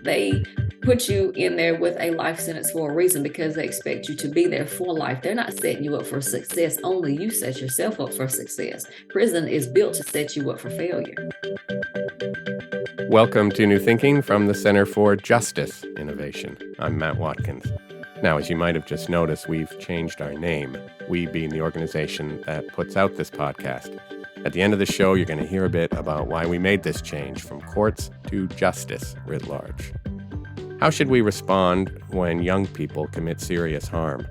They put you in there with a life sentence for a reason because they expect you to be there for life. They're not setting you up for success. Only you set yourself up for success. Prison is built to set you up for failure. Welcome to New Thinking from the Center for Justice Innovation. I'm Matt Watkins. Now, as you might have just noticed, we've changed our name, we being the organization that puts out this podcast. At the end of the show, you're going to hear a bit about why we made this change from courts to justice writ large. How should we respond when young people commit serious harm?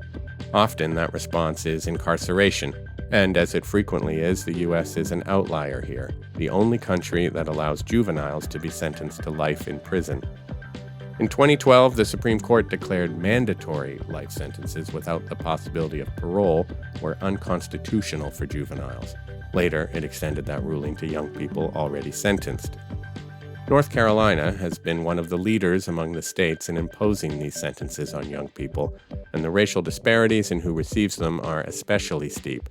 Often that response is incarceration, and as it frequently is, the U.S. is an outlier here, the only country that allows juveniles to be sentenced to life in prison. In 2012, the Supreme Court declared mandatory life sentences without the possibility of parole were unconstitutional for juveniles. Later, it extended that ruling to young people already sentenced. North Carolina has been one of the leaders among the states in imposing these sentences on young people, and the racial disparities in who receives them are especially steep.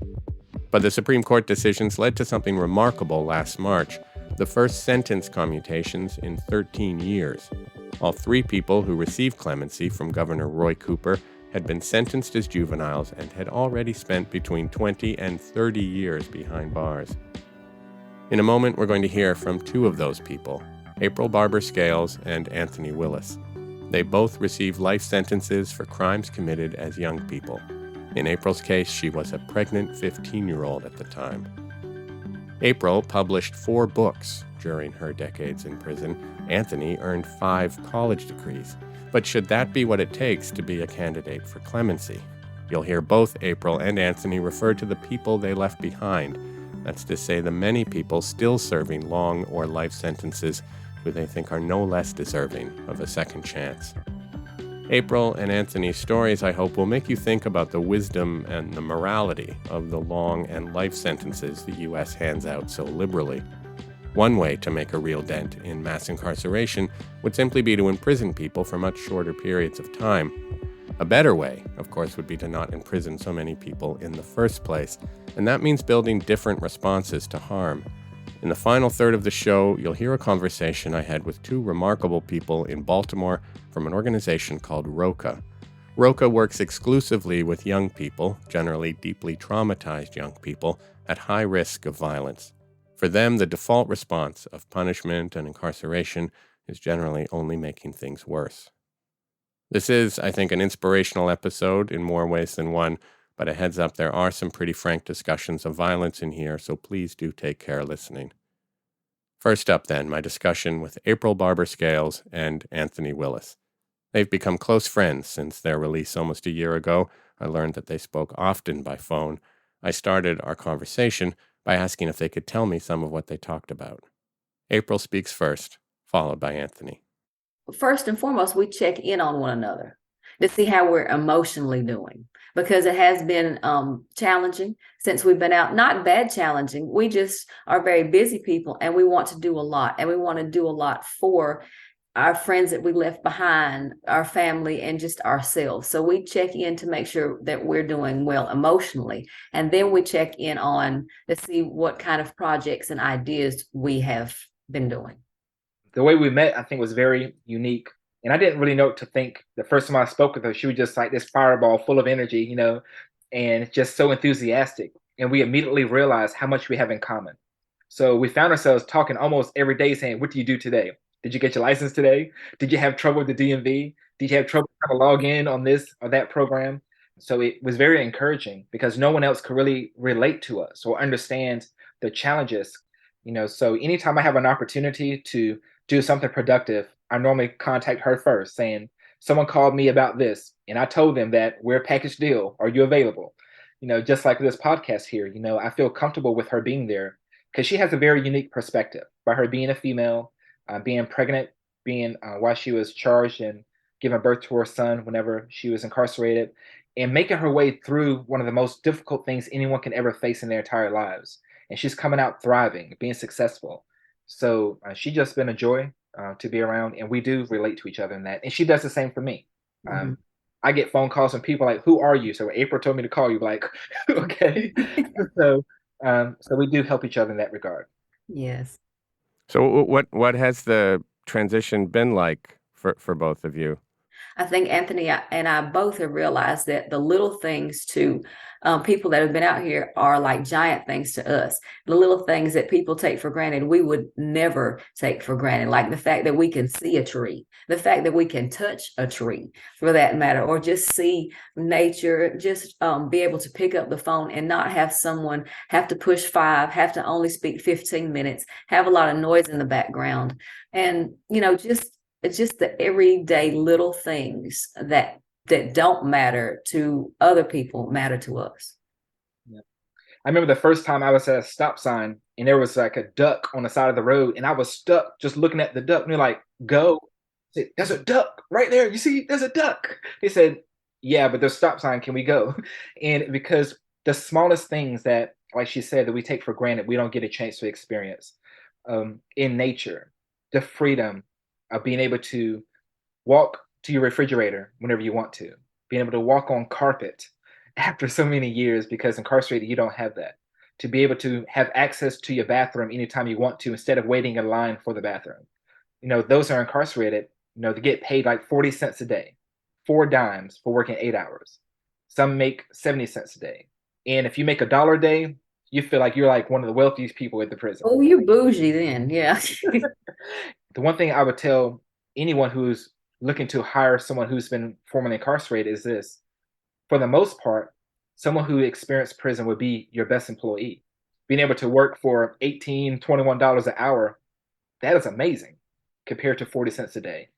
But the Supreme Court decisions led to something remarkable last March, the first sentence commutations in 13 years. All three people who received clemency from Governor Roy Cooper had been sentenced as juveniles and had already spent between 20 and 30 years behind bars. In a moment, we're going to hear from two of those people, April Barber Scales and Anthony Willis. They both received life sentences for crimes committed as young people. In April's case, she was a pregnant 15-year-old at the time. April published 4 books during her decades in prison. Anthony earned 5 college degrees. But should that be what it takes to be a candidate for clemency? You'll hear both April and Anthony refer to the people they left behind. That's to say, the many people still serving long or life sentences who they think are no less deserving of a second chance. April and Anthony's stories, I hope, will make you think about the wisdom and the morality of the long and life sentences the U.S. hands out so liberally. One way to make a real dent in mass incarceration would simply be to imprison people for much shorter periods of time. A better way, of course, would be to not imprison so many people in the first place, and that means building different responses to harm. In the final third of the show, you'll hear a conversation I had with 2 remarkable people in Baltimore from an organization called ROCA. ROCA works exclusively with young people, generally deeply traumatized young people, at high risk of violence. For them, the default response of punishment and incarceration is generally only making things worse. This is, I think, an inspirational episode in more ways than one, but a heads up, there are some pretty frank discussions of violence in here, so please do take care listening. First up then, my discussion with April Barber Scales and Anthony Willis. They've become close friends since their release almost a year ago. I learned that they spoke often by phone. I started our conversation by asking if they could tell me some of what they talked about. April speaks first, followed by Anthony. First and foremost, we check in on one another to see how we're emotionally doing, because it has been challenging since we've been out. Not bad challenging. We just are very busy people, and we want to do a lot, and we want to do a lot for our friends that we left behind, our family, and just ourselves. So we check in to make sure that we're doing well emotionally. And then we check in on to see what kind of projects and ideas we have been doing. The way we met, I think, was very unique. And I didn't really know what to think. The first time I spoke with her, she was just like this fireball full of energy, and just so enthusiastic. And we immediately realized how much we have in common. So we found ourselves talking almost every day saying, what do you do today? Did you get your license today? Did you have trouble with the DMV? Did you have trouble trying to log in on this or that program? So it was very encouraging because no one else could really relate to us or understand the challenges. So anytime I have an opportunity to do something productive, I normally contact her first saying, someone called me about this and I told them that we're a package deal. Are you available? Just like this podcast here, I feel comfortable with her being there because she has a very unique perspective by her being a female, being pregnant, being while she was charged and giving birth to her son whenever she was incarcerated, and making her way through one of the most difficult things anyone can ever face in their entire lives. And she's coming out thriving, being successful. So she's just been a joy to be around, and we do relate to each other in that. And she does the same for me. I get phone calls from people like, who are you? So April told me to call you, like, okay. So So we do help each other in that regard. Yes. So what has the transition been like for both of you? I think Anthony and I both have realized that the little things to people that have been out here are like giant things to us. The little things that people take for granted, we would never take for granted, like the fact that we can see a tree, the fact that we can touch a tree for that matter, or just see nature, just be able to pick up the phone and not have someone have to push 5, have to only speak 15 minutes, have a lot of noise in the background. And, just it's just the everyday little things that don't matter to other people matter to us. Yeah. I remember the first time I was at a stop sign and there was like a duck on the side of the road, and I was stuck just looking at the duck. And they're like, "Go!" I said, "There's a duck right there. You see, there's a duck." They said, "Yeah, but there's a stop sign. Can we go?" And because the smallest things that, like she said, that we take for granted, we don't get a chance to experience in nature, the freedom of being able to walk to your refrigerator whenever you want to, being able to walk on carpet after so many years, because incarcerated, you don't have that. To be able to have access to your bathroom anytime you want to instead of waiting in line for the bathroom. Those are incarcerated, to get paid like 40 cents a day, 4 dimes for working 8 hours. Some make 70 cents a day. And if you make $1 a day, you feel like you're like one of the wealthiest people at the prison. Oh, you bougie then, yeah. The one thing I would tell anyone who's looking to hire someone who's been formerly incarcerated is this: for the most part, someone who experienced prison would be your best employee. Being able to work for $18, $21 an hour, that is amazing compared to 40 cents a day.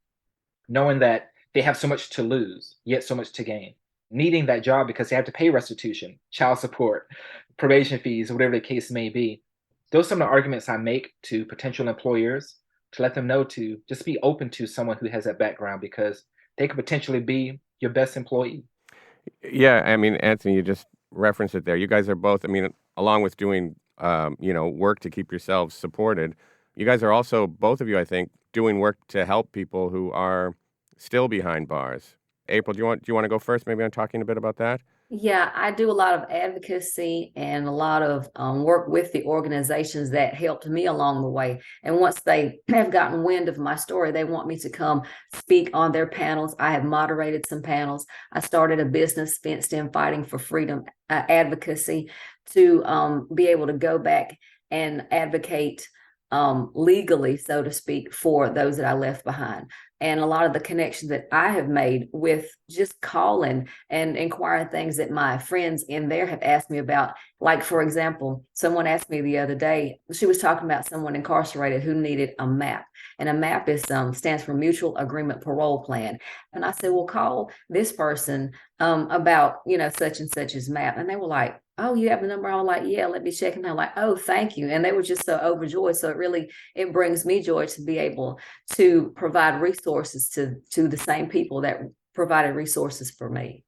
Knowing that they have so much to lose, yet so much to gain. Needing that job because they have to pay restitution, child support, probation fees, whatever the case may be. Those are some of the arguments I make to potential employers to let them know to just be open to someone who has that background, because they could potentially be your best employee. Yeah, I mean, Anthony, you just referenced it there. You guys are both, I mean, along with doing, work to keep yourselves supported, you guys are also, both of you, I think, doing work to help people who are still behind bars. April, do you want to go first? Maybe I'm talking a bit about that. Yeah, I do a lot of advocacy and a lot of work with the organizations that helped me along the way. And once they have gotten wind of my story, they want me to come speak on their panels. I have moderated some panels. I started a business, Fenced In Fighting for Freedom advocacy, to be able to go back and advocate legally, so to speak, for those that I left behind. And a lot of the connections that I have made with just calling and inquiring things that my friends in there have asked me about. Like, for example, someone asked me the other day, she was talking about someone incarcerated who needed a MAP. And a MAP is stands for Mutual Agreement Parole Plan. And I said, well, call this person about, such and such as MAP. And they were like, oh, you have the number? I was like, yeah, let me check. And they're like, oh, thank you. And they were just so overjoyed. So it brings me joy to be able to provide resources to the same people that provided resources for me.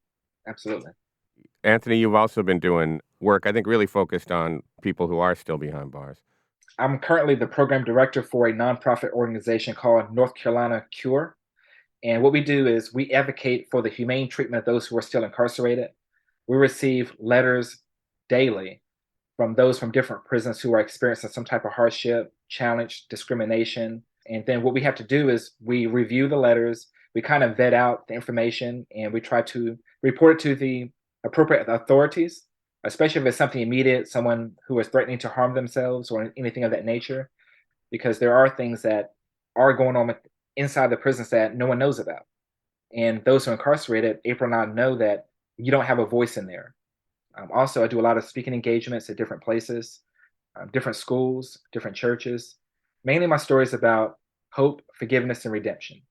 Absolutely. Anthony, you've also been doing work, I think, really focused on people who are still behind bars. I'm currently the program director for a nonprofit organization called North Carolina Cure. And what we do is we advocate for the humane treatment of those who are still incarcerated. We receive letters daily from those from different prisons who are experiencing some type of hardship, challenge, discrimination. And then what we have to do is we review the letters, we kind of vet out the information, and we try to report it to the appropriate authorities, especially if it's something immediate, someone who is threatening to harm themselves or anything of that nature, because there are things that are going on inside the prisons that no one knows about. And those who are incarcerated, April and I know that you don't have a voice in there. Also, I do a lot of speaking engagements at different places, different schools, different churches. Mainly my story is about hope, forgiveness, and redemption.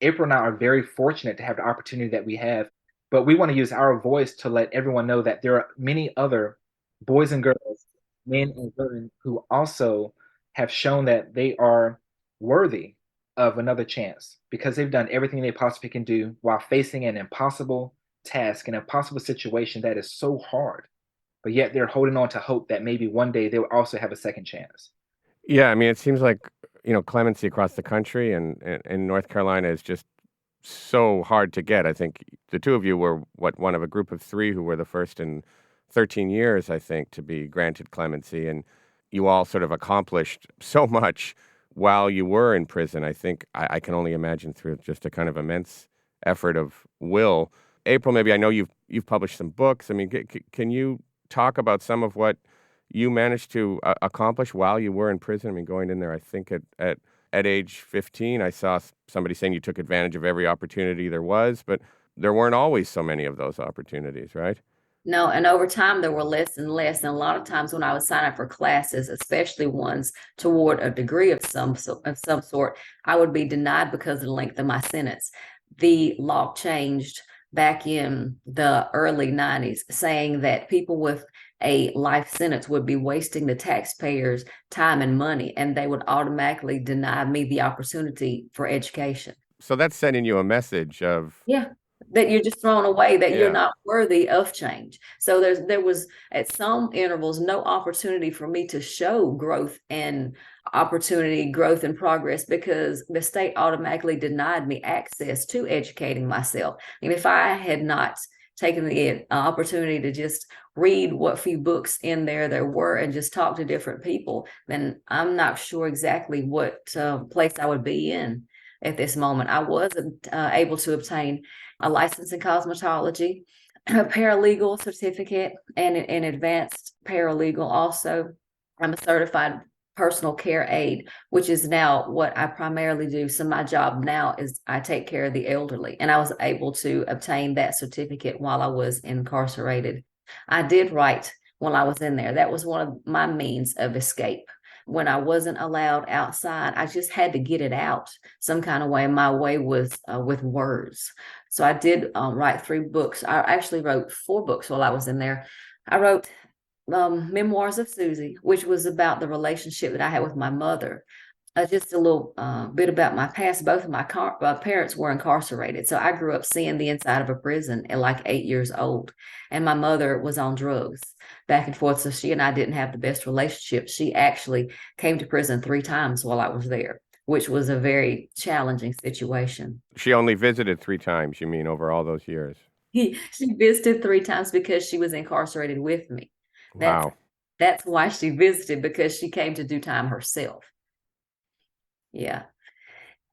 April and I are very fortunate to have the opportunity that we have, but we want to use our voice to let everyone know that there are many other boys and girls, men and women, who also have shown that they are worthy of another chance because they've done everything they possibly can do while facing an impossible task, an impossible situation that is so hard, but yet they're holding on to hope that maybe one day they'll also have a second chance. Yeah, I mean, it seems like, clemency across the country and North Carolina is just so hard to get. I think the two of you were one of a group of three who were the first in 13 years, I think, to be granted clemency. And you all sort of accomplished so much while you were in prison. I think I can only imagine through just a kind of immense effort of will. April, maybe I know you've published some books. I mean, can you talk about some of what you managed to accomplish while you were in prison? I mean, going in there, I think at age 15, I saw somebody saying you took advantage of every opportunity there was, but there weren't always so many of those opportunities, right? No, and over time there were less and less. And a lot of times when I would sign up for classes, especially ones toward a degree of some sort, I would be denied because of the length of my sentence. The law changed back in the early 90s, saying that people with a life sentence would be wasting the taxpayers' time and money, and they would automatically deny me the opportunity for education. So that's sending you a message of, Yeah, that you're just thrown away, that you're yeah. not worthy of change. So there was at some intervals no opportunity for me to show growth and growth and progress, because the state automatically denied me access to educating myself. And if I had not taken the opportunity to just read what few books in there were and just talk to different people, then I'm not sure exactly what place I would be in at this moment. I wasn't able to obtain a license in cosmetology, a paralegal certificate, and an advanced paralegal also. I'm a certified personal care aide, which is now what I primarily do. So my job now is I take care of the elderly, and I was able to obtain that certificate while I was incarcerated. I did write while I was in there. That was one of my means of escape. When I wasn't allowed outside, I just had to get it out some kind of way. My way was with words. So I did write 3 books. I actually wrote 4 books while I was in there. I wrote Memoirs of Susie, which was about the relationship that I had with my mother. Just a little bit about my past. Both of my parents were incarcerated. So I grew up seeing the inside of a prison at like 8 years old. And my mother was on drugs back and forth. So she and I didn't have the best relationship. She actually came to prison 3 times while I was there, which was a very challenging situation. She only visited 3 times, you mean, over all those years? She visited 3 times because she was incarcerated with me. Wow. That's why she visited, because she came to do time herself. Yeah.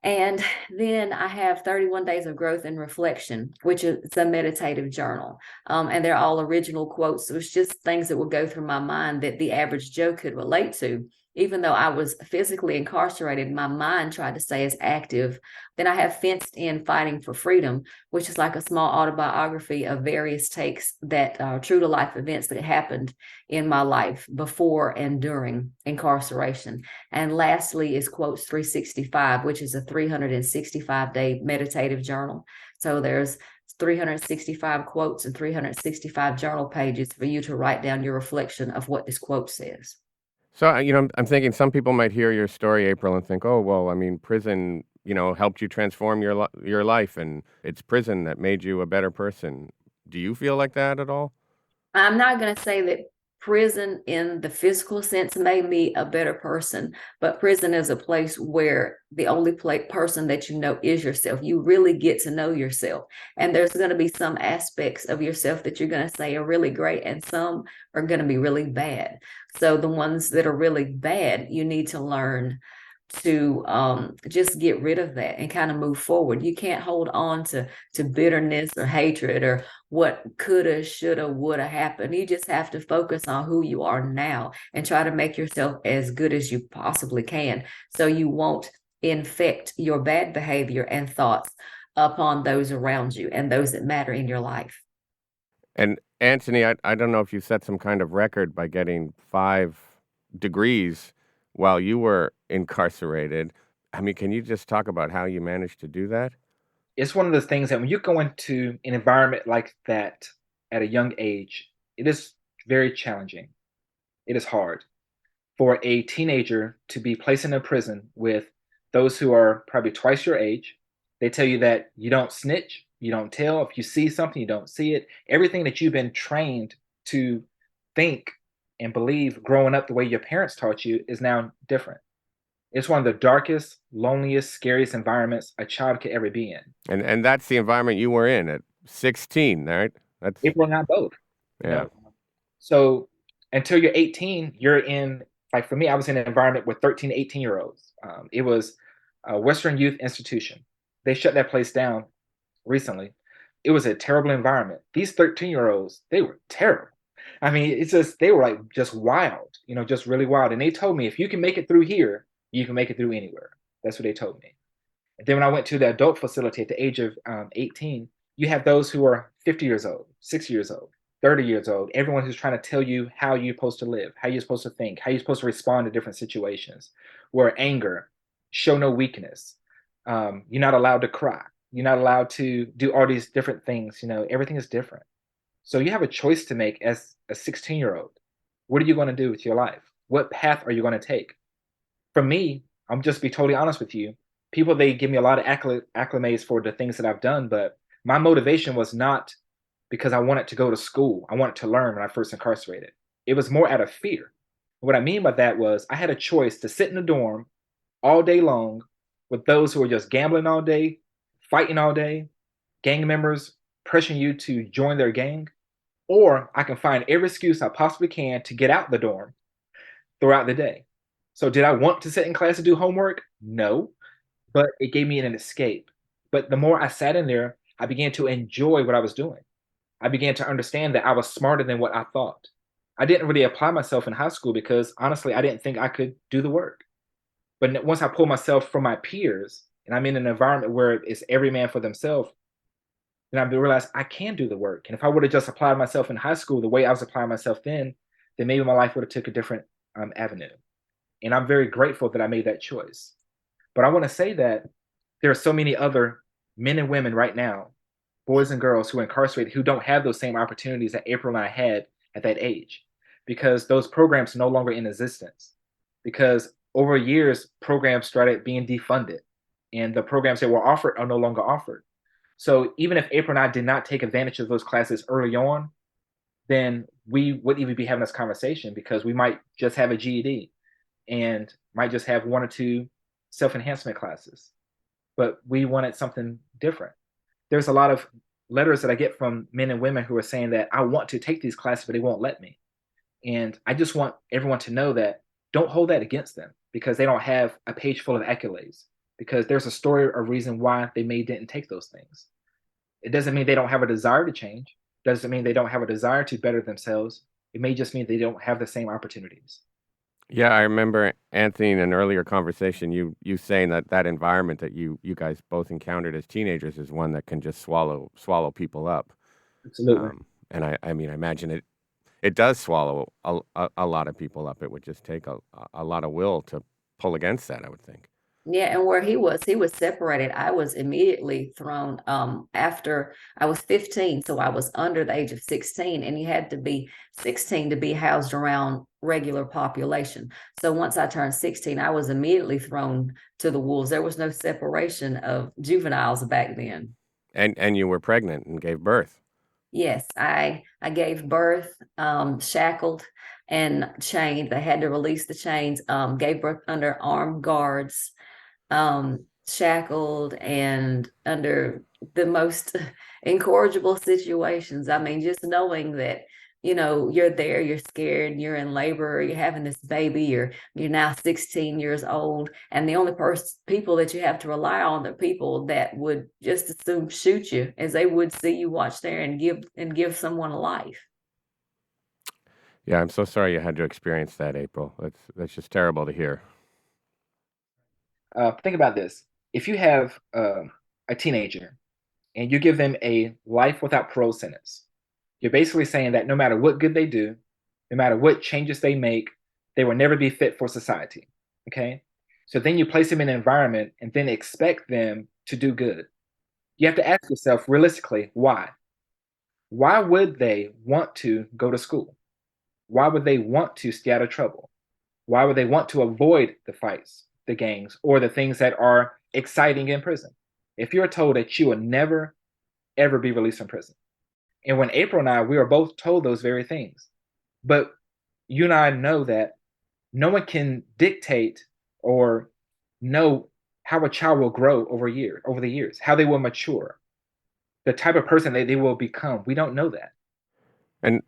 And then I have 31 Days of Growth and Reflection, which is a meditative journal. And they're all original quotes. It was just things that would go through my mind that the average Joe could relate to. Even though I was physically incarcerated, my mind tried to stay as active. Then I have Fenced In Fighting for Freedom, which is like a small autobiography of various takes that are true to life events that happened in my life before and during incarceration. And lastly is Quotes 365, which is a 365-day meditative journal. So there's 365 quotes and 365 journal pages for you to write down your reflection of what this quote says. So, I'm thinking some people might hear your story, April, and think, oh, well, I mean, prison, helped you transform your life, and it's prison that made you a better person. Do you feel like that at all? I'm not going to say that prison in the physical sense made me a better person, but prison is a place where the only person that you know is yourself. You really get to know yourself. And there's going to be some aspects of yourself that you're going to say are really great, and some are going to be really bad. So the ones that are really bad, you need to learn to just get rid of that and kind of move forward. You can't hold on to bitterness or hatred or what coulda, shoulda, woulda happened. You just have to focus on who you are now and try to make yourself as good as you possibly can, so you won't infect your bad behavior and thoughts upon those around you and those that matter in your life. And Anthony, I don't know if you set some kind of record by getting 5 degrees while you were incarcerated. I mean, can you just talk about how you managed to do that? It's one of those things that when you go into an environment like that at a young age, it is very challenging. It is hard for a teenager to be placed in a prison with those who are probably twice your age. They tell you that you don't snitch, you don't tell. If you see something, you don't see it. Everything that you've been trained to think and believe growing up the way your parents taught you is now different. It's one of the darkest, loneliest, scariest environments a child could ever be in. And that's the environment you were in at 16, right? That's If we're not both. You yeah. know? So until you're 18, you're in, like for me, I was in an environment with 13 to 18-year-olds. It was a Western Youth Institution. They shut that place down recently. It was a terrible environment. These 13-year-olds, they were terrible. I mean, it's just, they were like just wild, just really wild. And they told me, if you can make it through here, you can make it through anywhere. That's what they told me. And then when I went to the adult facility at the age of 18, you have those who are 50 years old, 60 years old, 30 years old, everyone who's trying to tell you how you're supposed to live, how you're supposed to think, how you're supposed to respond to different situations, where anger, show no weakness. You're not allowed to cry. You're not allowed to do all these different things. Everything is different. So you have a choice to make as a 16-year-old. What are you going to do with your life? What path are you going to take? For me, I'm just be totally honest with you. People, they give me a lot of acclimates for the things that I've done, but my motivation was not because I wanted to go to school. I wanted to learn when I first incarcerated. It was more out of fear. What I mean by that was I had a choice to sit in the dorm all day long with those who were just gambling all day, fighting all day, gang members pressuring you to join their gang, or I can find every excuse I possibly can to get out the dorm throughout the day. So did I want to sit in class and do homework? No, but it gave me an escape. But the more I sat in there, I began to enjoy what I was doing. I began to understand that I was smarter than what I thought. I didn't really apply myself in high school because honestly, I didn't think I could do the work. But once I pulled myself from my peers and I'm in an environment where it's every man for themselves, then I realized I can do the work. And if I would have just applied myself in high school the way I was applying myself then maybe my life would have took a different avenue. And I'm very grateful that I made that choice. But I want to say that there are so many other men and women right now, boys and girls who are incarcerated who don't have those same opportunities that April and I had at that age because those programs are no longer in existence. Because over years, programs started being defunded and the programs that were offered are no longer offered. So even if April and I did not take advantage of those classes early on, then we wouldn't even be having this conversation because we might just have a GED and might just have one or two self-enhancement classes. But we wanted something different. There's a lot of letters that I get from men and women who are saying that I want to take these classes, but they won't let me. And I just want everyone to know that don't hold that against them because they don't have a page full of accolades, because there's a story or reason why they didn't take those things. It doesn't mean they don't have a desire to change. It doesn't mean they don't have a desire to better themselves. It may just mean they don't have the same opportunities. Yeah, I remember, Anthony, in an earlier conversation, you saying that environment that you guys both encountered as teenagers is one that can just swallow people up. Absolutely. And I mean, I imagine it does swallow a lot of people up. It would just take a lot of will to pull against that, I would think. Yeah, and where he was separated. I was immediately thrown after I was 15, so I was under the age of 16, and you had to be 16 to be housed around regular population. So once I turned 16, I was immediately thrown to the wolves. There was no separation of juveniles back then. And you were pregnant and gave birth. Yes, I gave birth, shackled and chained. They had to release the chains. Gave birth under armed guards, shackled and under the most incorrigible situations. I mean, just knowing that, you're there, you're scared, you're in labor, you're having this baby, you're now 16 years old, and the only people that you have to rely on are people that would just as soon shoot you as they would see you watch there and give someone a life. Yeah, I'm so sorry you had to experience that, April. That's just terrible to hear. Think about this. If you have a teenager and you give them a life without parole sentence, you're basically saying that no matter what good they do, no matter what changes they make, they will never be fit for society. Okay? So then you place them in an environment and then expect them to do good. You have to ask yourself realistically, why? Why would they want to go to school? Why would they want to stay out of trouble? Why would they want to avoid the fights, the gangs, or the things that are exciting in prison? If you're told that you will never, ever be released from prison. And when April and I, we were both told those very things. But you and I know that no one can dictate or know how a child will grow over the years, how they will mature, the type of person they will become. We don't know that. And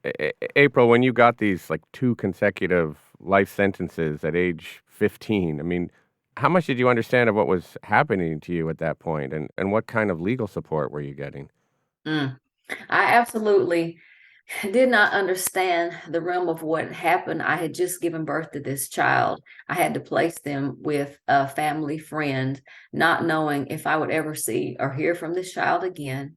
April, when you got these like 2 consecutive life sentences at age 15, I mean, how much did you understand of what was happening to you at that point, and what kind of legal support were you getting? Mm. I absolutely did not understand the realm of what happened. I had just given birth to this child. I had to place them with a family friend, not knowing if I would ever see or hear from this child again.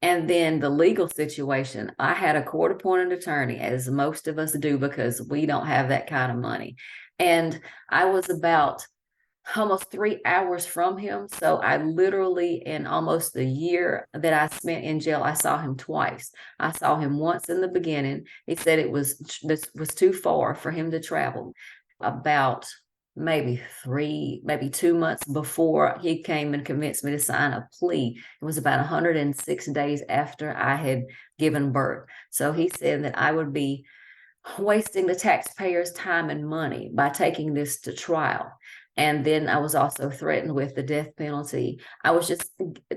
And then the legal situation, I had a court appointed attorney, as most of us do, because we don't have that kind of money. And I was about almost 3 hours from him. So I literally, in almost the year that I spent in jail, I saw him twice. I saw him once in the beginning. He said this was too far for him to travel. About maybe 2 months before he came and convinced me to sign a plea. It was about 106 days after I had given birth. So he said that I would be wasting the taxpayers' time and money by taking this to trial. And then I was also threatened with the death penalty. I was just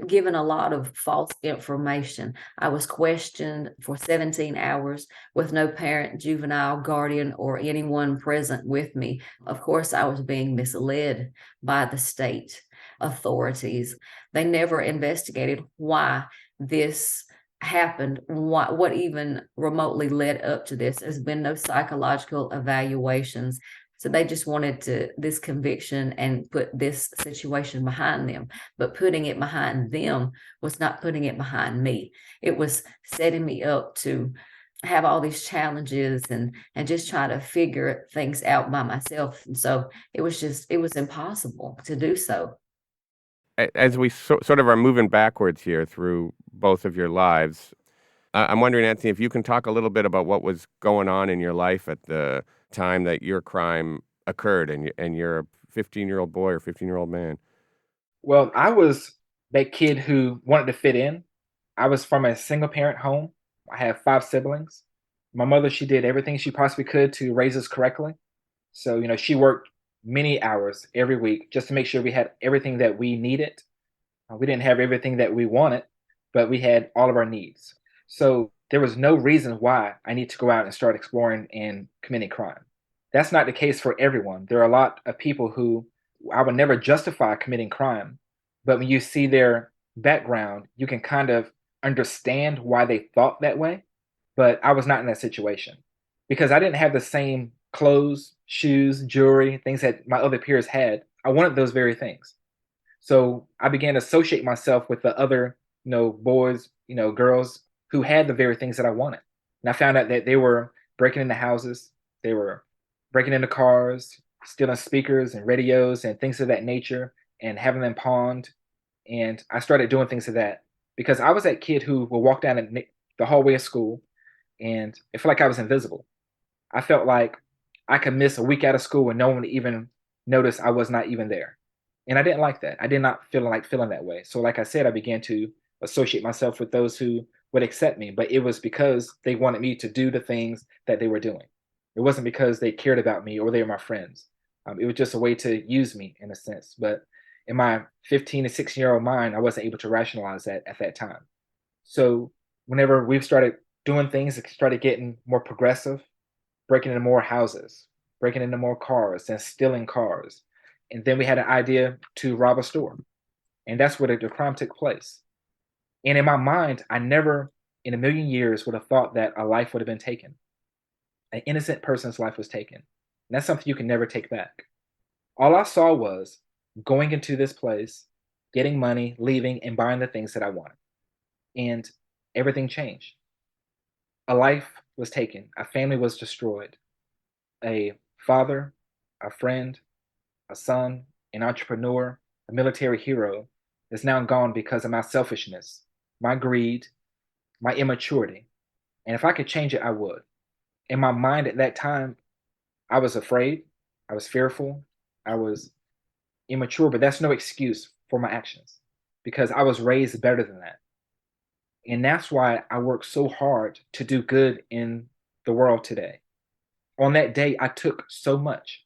given a lot of false information. I was questioned for 17 hours with no parent, juvenile, guardian, or anyone present with me. Of course, I was being misled by the state authorities. They never investigated why this happened, what even remotely led up to this. There's been no psychological evaluations. So they just wanted this conviction and put this situation behind them. But putting it behind them was not putting it behind me. It was setting me up to have all these challenges and just try to figure things out by myself. And so it was impossible to do so. As we sort of are moving backwards here through both of your lives, I'm wondering, Anthony, if you can talk a little bit about what was going on in your life at the time that your crime occurred, and you're a 15-year-old boy or 15-year-old man. Well, I was that kid who wanted to fit in. I was from a single parent home. I have 5 siblings. My mother, she did everything she possibly could to raise us correctly. So, she worked many hours every week just to make sure we had everything that we needed. We didn't have everything that we wanted, but we had all of our needs. So there was no reason why I need to go out and start exploring and committing crime. That's not the case for everyone. There are a lot of people who I would never justify committing crime, but when you see their background, you can kind of understand why they thought that way. But I was not in that situation because I didn't have the same clothes, shoes, jewelry, things that my other peers had. I wanted those very things. So I began to associate myself with the other, boys, girls who had the very things that I wanted. And I found out that they were breaking into houses, they were breaking into cars, stealing speakers and radios and things of that nature and having them pawned. And I started doing things of that because I was that kid who would walk down the hallway of school and it felt like I was invisible. I felt like I could miss a week out of school and no one would even notice I was not even there. And I didn't like that. I did not feel like feeling that way. So, like I said, I began to associate myself with those who would accept me, but it was because they wanted me to do the things that they were doing. It wasn't because they cared about me or they were my friends. It was just a way to use me in a sense. But in my 15 to 16-year-old mind, I wasn't able to rationalize that at that time. So, whenever we started doing things, it started getting more progressive, breaking into more houses, breaking into more cars, and stealing cars. And then we had an idea to rob a store. And that's where the crime took place. And in my mind, I never in a million years would have thought that a life would have been taken. An innocent person's life was taken. And that's something you can never take back. All I saw was going into this place, getting money, leaving, and buying the things that I wanted. And everything changed. A life was taken, a family was destroyed, a father, a friend, a son, an entrepreneur, a military hero is now gone because of my selfishness, my greed, my immaturity. And if I could change it, I would. In my mind at that time, I was afraid, I was fearful, I was immature, but that's no excuse for my actions because I was raised better than that. And that's why I work so hard to do good in the world today. On that day, I took so much.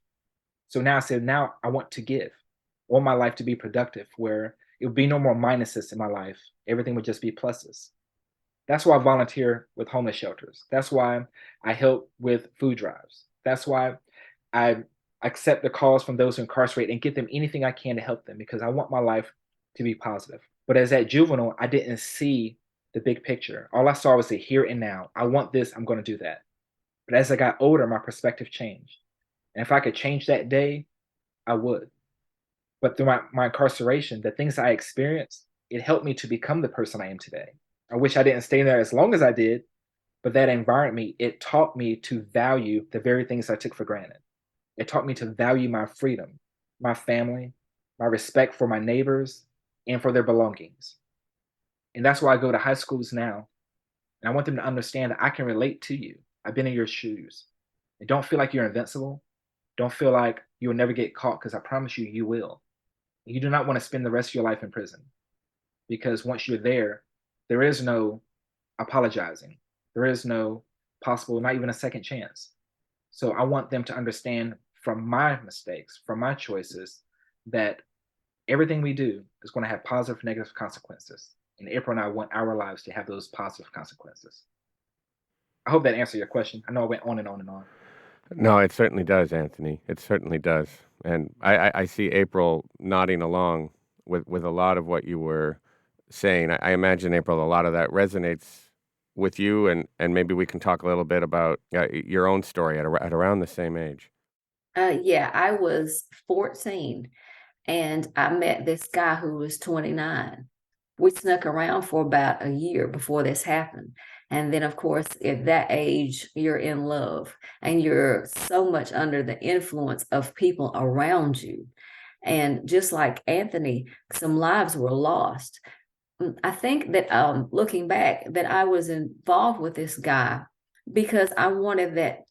So now I said, now I want to give. I want my life to be productive, where it would be no more minuses in my life. Everything would just be pluses. That's why I volunteer with homeless shelters. That's why I help with food drives. That's why I accept the calls from those who incarcerate and get them anything I can to help them, because I want my life to be positive. But as that juvenile, I didn't see the big picture. All I saw was the here and now. I want this, I'm going to do that. But as I got older, my perspective changed. And if I could change that day, I would. But through my incarceration, the things I experienced, it helped me to become the person I am today. I wish I didn't stay there as long as I did, but that environment, it taught me to value the very things I took for granted. It taught me to value my freedom, my family, my respect for my neighbors, and for their belongings. And that's why I go to high schools now. And I want them to understand that I can relate to you. I've been in your shoes. And don't feel like you're invincible. Don't feel like you'll never get caught, because I promise you, you will. You do not want to spend the rest of your life in prison, because once you're there is no apologizing. There is no possible, not even a second chance. So I want them to understand from my mistakes, from my choices, that everything we do is going to have positive, negative consequences. And April and I want our lives to have those positive consequences. I hope that answered your question. I know I went on and on and on. No, it certainly does, Anthony. It certainly does. And I see April nodding along with a lot of what you were saying. I imagine, April, a lot of that resonates with you, and maybe we can talk a little bit about your own story at around the same age. Yeah, I was 14 and I met this guy who was 29. We snuck around for about a year before this happened. And then, of course, at that age, you're in love and you're so much under the influence of people around you. And just like Anthony, some lives were lost. I think that looking back, that I was involved with this guy because I wanted that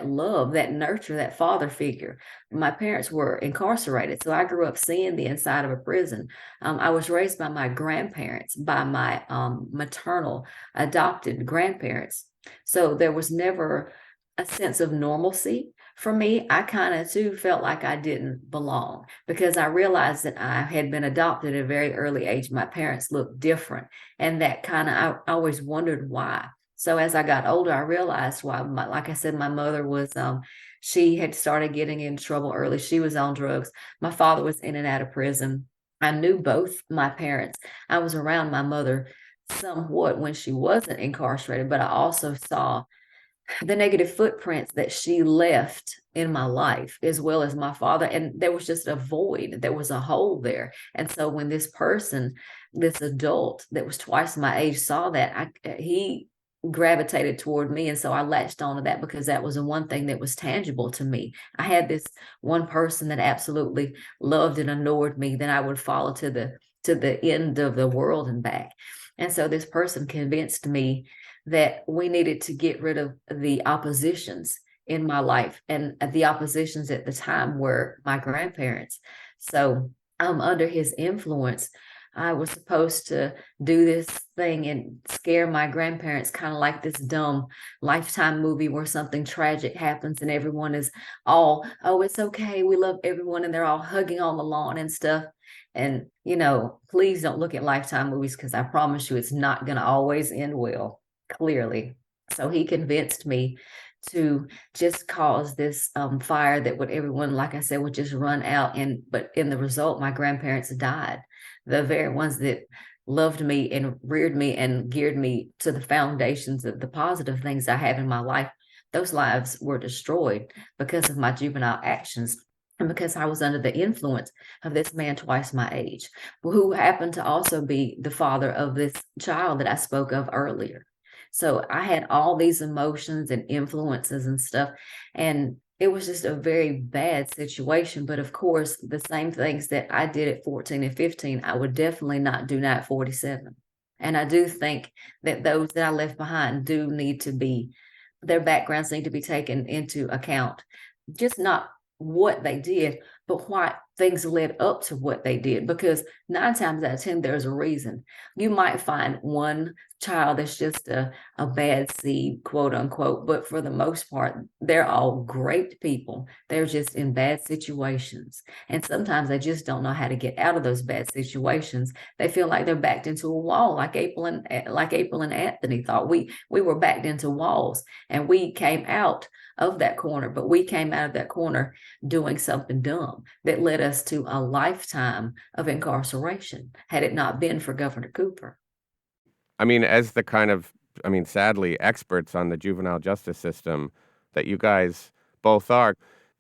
love, that nurture, that father figure. My parents were incarcerated, so I grew up seeing the inside of a prison. I was raised by my grandparents, by my maternal adopted grandparents. So there was never a sense of normalcy. For me, I kind of too felt like I didn't belong because I realized that I had been adopted at a very early age. My parents looked different, and that kind of, I always wondered why. So as I got older, I realized why. Like I said, my mother was, she had started getting in trouble early. She was on drugs. My father was in and out of prison. I knew both my parents. I was around my mother somewhat when she wasn't incarcerated, but I also saw the negative footprints that she left in my life, as well as my father. And there was just a void, there was a hole there. And so when this person, this adult that was twice my age, saw that, he gravitated toward me. And so I latched onto that because that was the one thing that was tangible to me. I had this one person that absolutely loved and adored me, then I would follow to the end of the world and back. And so this person convinced me that we needed to get rid of the oppositions in my life. And the oppositions at the time were my grandparents. So under his influence, I was supposed to do this thing and scare my grandparents, kind of like this dumb Lifetime movie where something tragic happens and everyone is all, oh, it's okay, we love everyone, and they're all hugging on the lawn and stuff. And, please don't look at Lifetime movies, because I promise you it's not going to always end well, clearly. So he convinced me to just cause this fire that would, everyone, like I said, would just run out. But in the result, my grandparents died. The very ones that loved me and reared me and geared me to the foundations of the positive things I have in my life, those lives were destroyed because of my juvenile actions. And because I was under the influence of this man twice my age, who happened to also be the father of this child that I spoke of earlier. So I had all these emotions and influences and stuff, and it was just a very bad situation. But of course, the same things that I did at 14 and 15, I would definitely not do now at 47. And I do think that those that I left behind do need to be, their backgrounds need to be taken into account. Just not what they did, but things led up to what they did, because 9 times out of 10 there's a reason. You might find one child that's just a bad seed, quote unquote, but for the most part they're all great people. They're just in bad situations, and sometimes they just don't know how to get out of those bad situations. They feel like they're backed into a wall, like April and Anthony thought we were backed into walls, and we came out of that corner, but we came out of that corner doing something dumb that led us to a lifetime of incarceration, had it not been for Governor Cooper. I mean, as the sadly, experts on the juvenile justice system that you guys both are,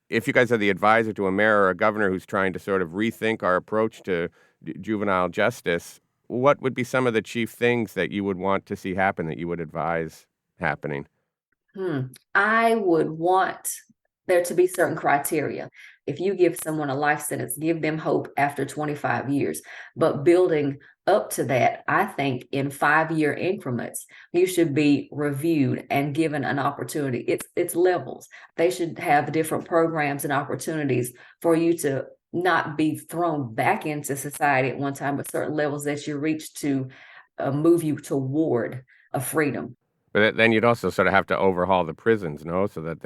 if you guys are the advisor to a mayor or a governor who's trying to sort of rethink our approach to juvenile justice, what would be some of the chief things that you would want to see happen, that you would advise happening? I would want there to be certain criteria. If you give someone a life sentence, give them hope after 25 years. But building up to that, I think in 5-year increments, you should be reviewed and given an opportunity. It's levels. They should have different programs and opportunities for you to not be thrown back into society at one time, but certain levels that you reach to move you toward a freedom. But then you'd also sort of have to overhaul the prisons, no? So that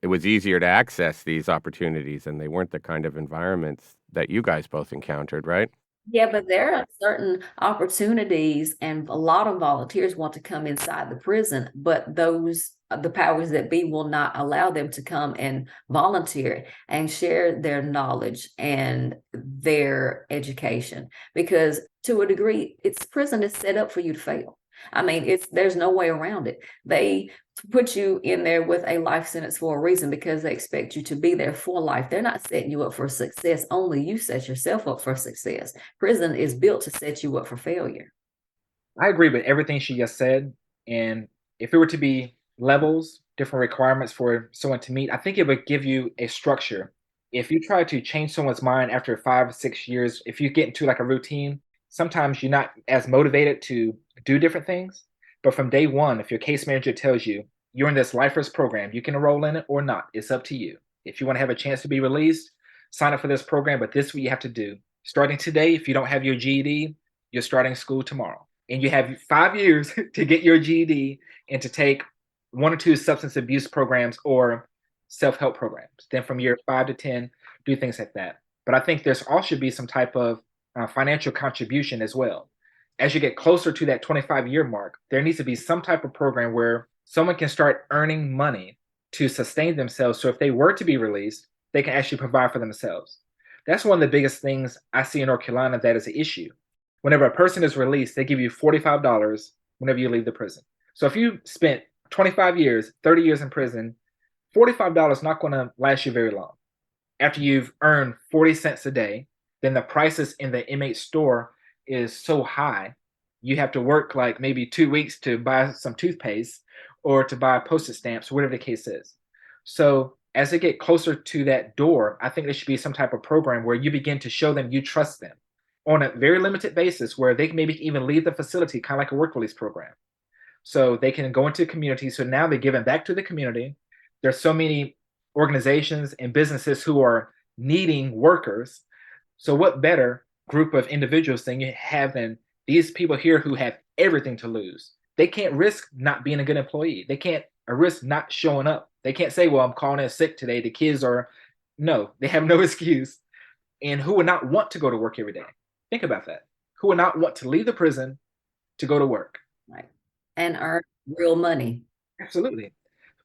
it was easier to access these opportunities, and they weren't the kind of environments that you guys both encountered, right? Yeah, but there are certain opportunities, and a lot of volunteers want to come inside the prison, but the powers that be will not allow them to come and volunteer and share their knowledge and their education, because to a degree, prison is set up for you to fail. I mean, there's no way around it. They put you in there with a life sentence for a reason, because they expect you to be there for life. They're not setting you up for success. Only you set yourself up for success. Prison is built to set you up for failure. I agree with everything she just said. And if it were to be levels, different requirements for someone to meet, I think it would give you a structure. If you try to change someone's mind after 5 or 6 years, if you get into like a routine, sometimes you're not as motivated to do different things. But from day one, if your case manager tells you you're in this lifers program, you can enroll in it or not. It's up to you. If you want to have a chance to be released, sign up for this program. But this is what you have to do. Starting today, if you don't have your GED, you're starting school tomorrow. And you have 5 years to get your GED and to take 1 or 2 substance abuse programs or self-help programs. Then from year 5 to 10, do things like that. But I think there's also should be some type of financial contribution as well. As you get closer to that 25-year mark, there needs to be some type of program where someone can start earning money to sustain themselves. So if they were to be released, they can actually provide for themselves. That's one of the biggest things I see in North Carolina that is an issue. Whenever a person is released, they give you $45 whenever you leave the prison. So if you spent 25 years, 30 years in prison, $45 is not going to last you very long. After you've earned 40 cents a day, then the prices in the inmate store is so high, you have to work like maybe 2 weeks to buy some toothpaste or to buy postage stamps, whatever the case is. So as they get closer to that door, I think there should be some type of program where you begin to show them you trust them on a very limited basis, where they can maybe even leave the facility, kind of like a work release program. So they can go into the community. So now they're giving back to the community. There's so many organizations and businesses who are needing workers. So what better group of individuals than you have than these people here who have everything to lose? They can't risk not being a good employee. They can't risk not showing up. They can't say, well, I'm calling in sick today. The kids are, no, they have no excuse. And who would not want to go to work every day? Think about that. Who would not want to leave the prison to go to work? Right. And earn real money. Absolutely.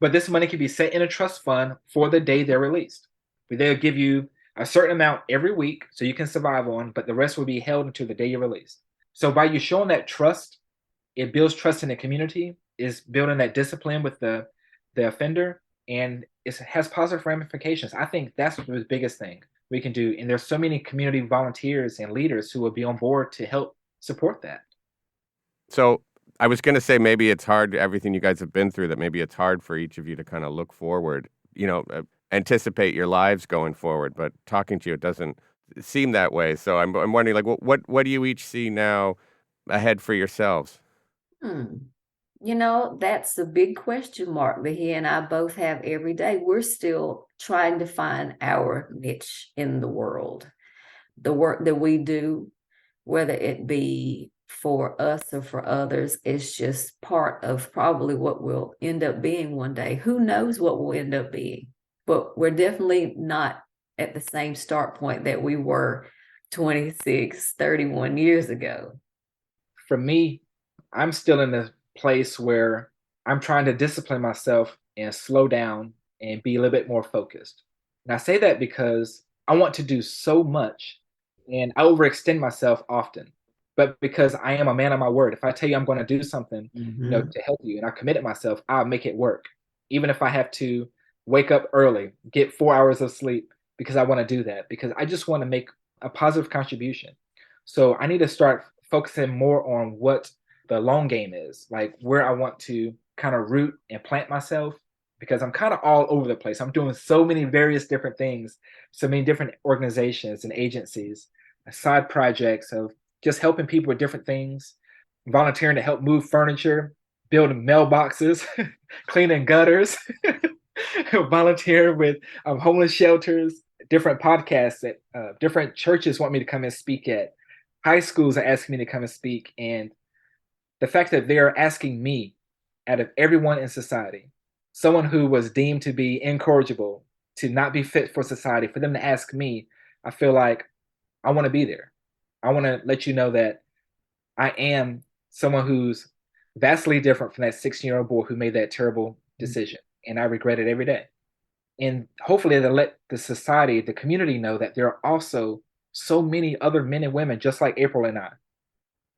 But this money can be set in a trust fund for the day they're released. But they'll give you a certain amount every week so you can survive on, but the rest will be held until the day you're released. So by you showing that trust, it builds trust in the community, is building that discipline with the offender, and it has positive ramifications. I think that's the biggest thing we can do. And there's so many community volunteers and leaders who will be on board to help support that. So I was going to say maybe it's hard, everything you guys have been through, that maybe it's hard for each of you to kind of look forward, anticipate your lives going forward. But talking to you, it doesn't seem that way. So I'm wondering, like, what do you each see now ahead for yourselves? That's the big question mark that he and I both have every day. We're still trying to find our niche in the world. The work that we do, whether it be for us or for others, is just part of probably what we'll end up being one day. Who knows what we'll end up being? But we're definitely not at the same start point that we were 26, 31 years ago. For me, I'm still in a place where I'm trying to discipline myself and slow down and be a little bit more focused. And I say that because I want to do so much and I overextend myself often. But because I am a man of my word, if I tell you I'm going to do something, Mhm. to help you and I committed myself, I'll make it work. Even if I have to wake up early, get 4 hours of sleep because I want to do that, because I just want to make a positive contribution. So I need to start focusing more on what the long game is, like where I want to kind of root and plant myself, because I'm kind of all over the place. I'm doing so many various different things, so many different organizations and agencies, side projects of just helping people with different things, volunteering to help move furniture, building mailboxes, cleaning gutters, volunteering with homeless shelters, different podcasts that different churches want me to come and speak at. High schools are asking me to come and speak. And the fact that they're asking me, out of everyone in society, someone who was deemed to be incorrigible, to not be fit for society, for them to ask me, I feel like I want to be there. I want to let you know that I am someone who's vastly different from that 16-year-old boy who made that terrible decision. And I regret it every day. And hopefully they'll let the society, the community know that there are also so many other men and women just like April and I,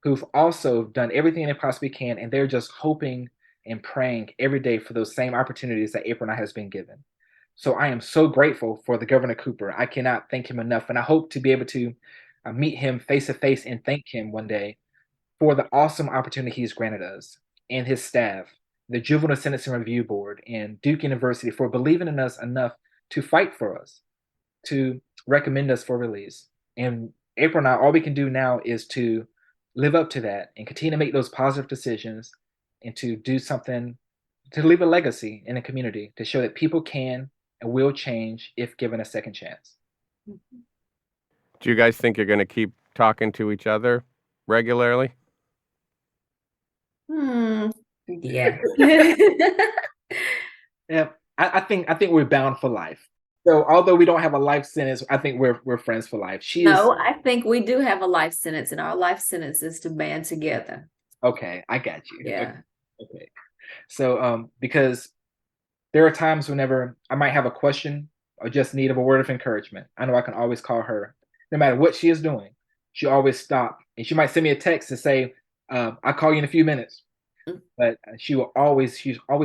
who've also done everything they possibly can, and they're just hoping and praying every day for those same opportunities that April and I has been given. So I am so grateful for the Governor Cooper. I cannot thank him enough, and I hope to be able to meet him face to face and thank him one day for the awesome opportunity he's granted us and his staff, the Juvenile Sentencing Review Board, and Duke University for believing in us enough to fight for us, to recommend us for release. And April and I, all we can do now is to live up to that and continue to make those positive decisions and to do something, to leave a legacy in the community to show that people can and will change if given a second chance. Do you guys think you're going to keep talking to each other regularly? Yeah. Yeah, I think we're bound for life. So although we don't have a life sentence, I think we're friends for life. She is No, I think we do have a life sentence, and our life sentence is to band together. okay. I got you. Yeah. Okay. So because there are times whenever I might have a question or just need of a word of encouragement, I know I can always call her, no matter what she is doing. She always stop and she might send me a text and say, "I'll call you in a few minutes." But she's always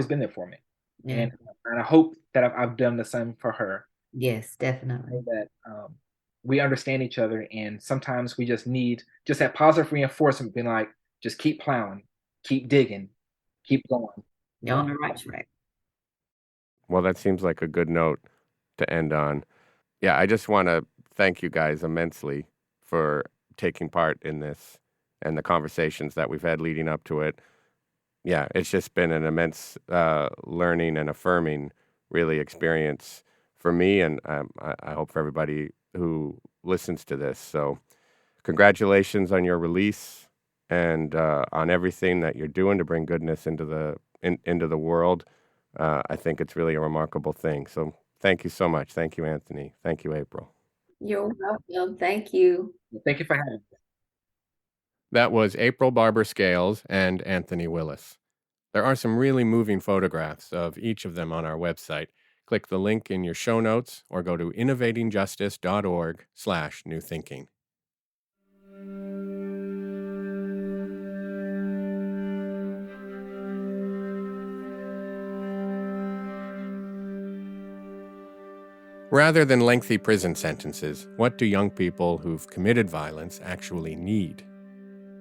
been there for me, Yeah. and I hope that I've done the same for her. Yes, definitely. That we understand each other, and sometimes we just need just that positive reinforcement, being like, just keep plowing, keep digging, keep going. You're on the right track. Well, that seems like a good note to end on. Yeah, I just want to thank you guys immensely for taking part in this and the conversations that we've had leading up to it. Yeah, it's just been an immense learning and affirming, really, experience for me, and I hope for everybody who listens to this. So, congratulations on your release and on everything that you're doing to bring goodness into the world. I think it's really a remarkable thing. So, thank you so much. Thank you, Anthony. Thank you, April. You're welcome. Thank you. Thank you for having me. That was April Barber Scales and Anthony Willis. There are some really moving photographs of each of them on our website. Click the link in your show notes or go to innovatingjustice.org/newthinking. Rather than lengthy prison sentences, what do young people who've committed violence actually need?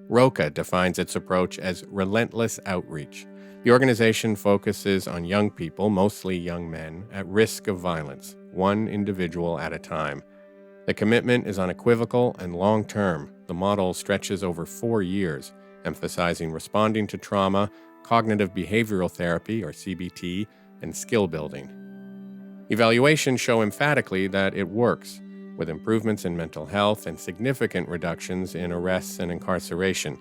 ROCA defines its approach as relentless outreach. The organization focuses on young people, mostly young men, at risk of violence, one individual at a time. The commitment is unequivocal and long-term. The model stretches over 4 years, emphasizing responding to trauma, cognitive behavioral therapy, or CBT, and skill building. Evaluations show emphatically that it works, with improvements in mental health and significant reductions in arrests and incarceration.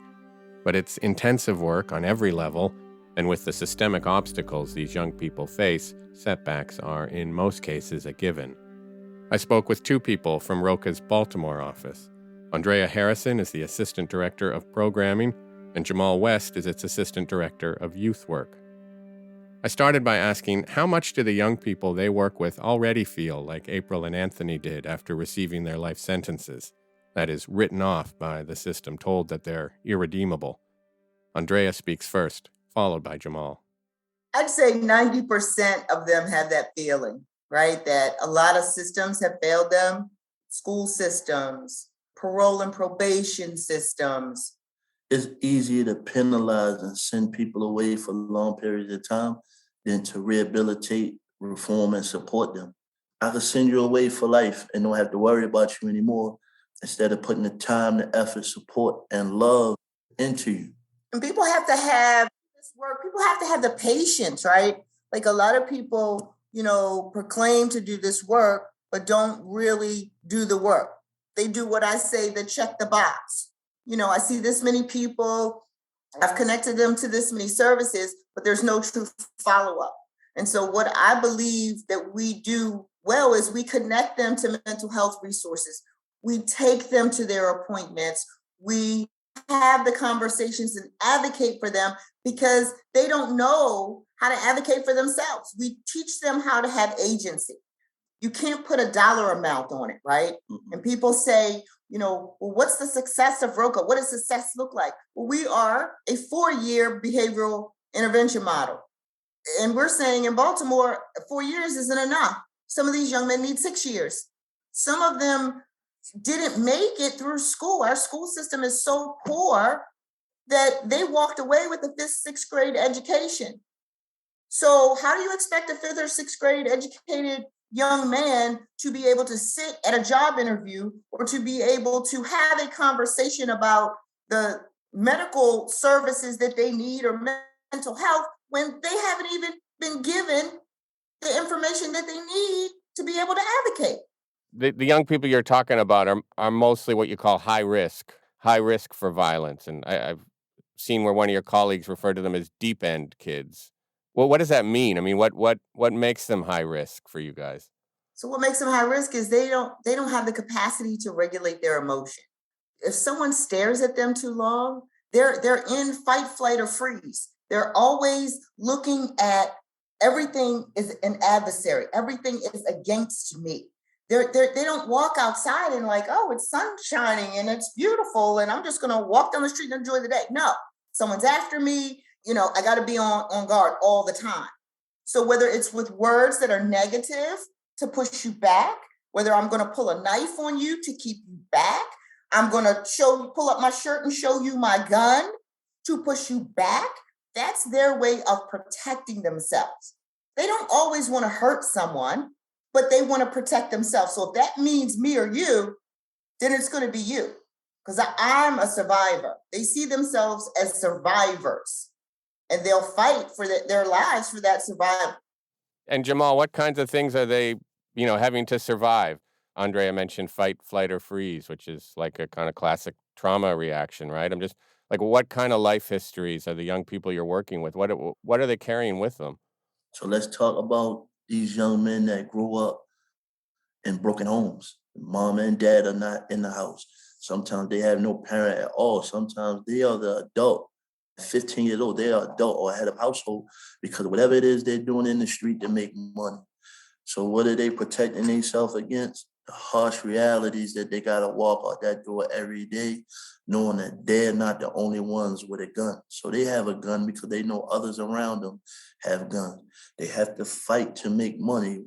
But it's intensive work on every level, and with the systemic obstacles these young people face, setbacks are in most cases a given. I spoke with two people from Roca's Baltimore office. Andrea Harrison is the Assistant Director of Programming, and Jamal West is its Assistant Director of Youth Work. I started by asking, how much do the young people they work with already feel like April and Anthony did after receiving their life sentences? That is, written off by the system, told that they're irredeemable. Andrea speaks first, followed by Jamal. I'd say 90% of them have that feeling, right? That a lot of systems have failed them, school systems, parole and probation systems. It's easier to penalize and send people away for long periods of time than to rehabilitate, reform, and support them. I could send you away for life and don't have to worry about you anymore instead of putting the time, the effort, support, and love into you. And people have to have this work. People have to have the patience, right? Like a lot of people, proclaim to do this work, but don't really do the work. They do what I say, the check the box. I see this many people, I've connected them to this many services, but there's no true follow-up. And so what I believe that we do well is we connect them to mental health resources. We take them to their appointments. We have the conversations and advocate for them because they don't know how to advocate for themselves. We teach them how to have agency. You can't put a dollar amount on it, right? Mm-hmm. And people say, well, what's the success of ROCA? What does success look like? Well, we are a 4-year behavioral intervention model. And we're saying in Baltimore, 4 years isn't enough. Some of these young men need 6 years. Some of them didn't make it through school. Our school system is so poor that they walked away with a 5th, 6th grade education. So how do you expect a 5th or 6th grade educated young man to be able to sit at a job interview or to be able to have a conversation about the medical services that they need or mental health when they haven't even been given the information that they need to be able to advocate? The young people you're talking about are mostly what you call high risk for violence. And I've seen where one of your colleagues referred to them as deep end kids. Well, what does that mean? I mean, what makes them high risk for you guys? So what makes them high risk is they don't have the capacity to regulate their emotion. If someone stares at them too long, they're in fight, flight, or freeze. They're always looking at everything is an adversary. Everything is against me. They don't walk outside and like, oh, it's sun shining and it's beautiful and I'm just going to walk down the street and enjoy the day. No, someone's after me. I got to be on guard all the time. So whether it's with words that are negative to push you back, whether I'm going to pull a knife on you to keep you back, I'm going to pull up my shirt and show you my gun to push you back. That's their way of protecting themselves. They don't always want to hurt someone, but they want to protect themselves. So if that means me or you, then it's going to be you because I'm a survivor. They see themselves as survivors and they'll fight for their lives for that survival. And Jamal, what kinds of things are they, having to survive? Andrea mentioned fight, flight, or freeze, which is like a kind of classic trauma reaction, right? I'm just like, what kind of life histories are the young people you're working with? What are they carrying with them? So let's talk about these young men that grew up in broken homes. Mom and dad are not in the house. Sometimes they have no parent at all. Sometimes they are the adult. 15 years old, they are adult or head of household because whatever it is they're doing in the street to make money. So what are they protecting themselves against? The harsh realities that they got to walk out that door every day, knowing that they're not the only ones with a gun. So they have a gun because they know others around them have guns. They have to fight to make money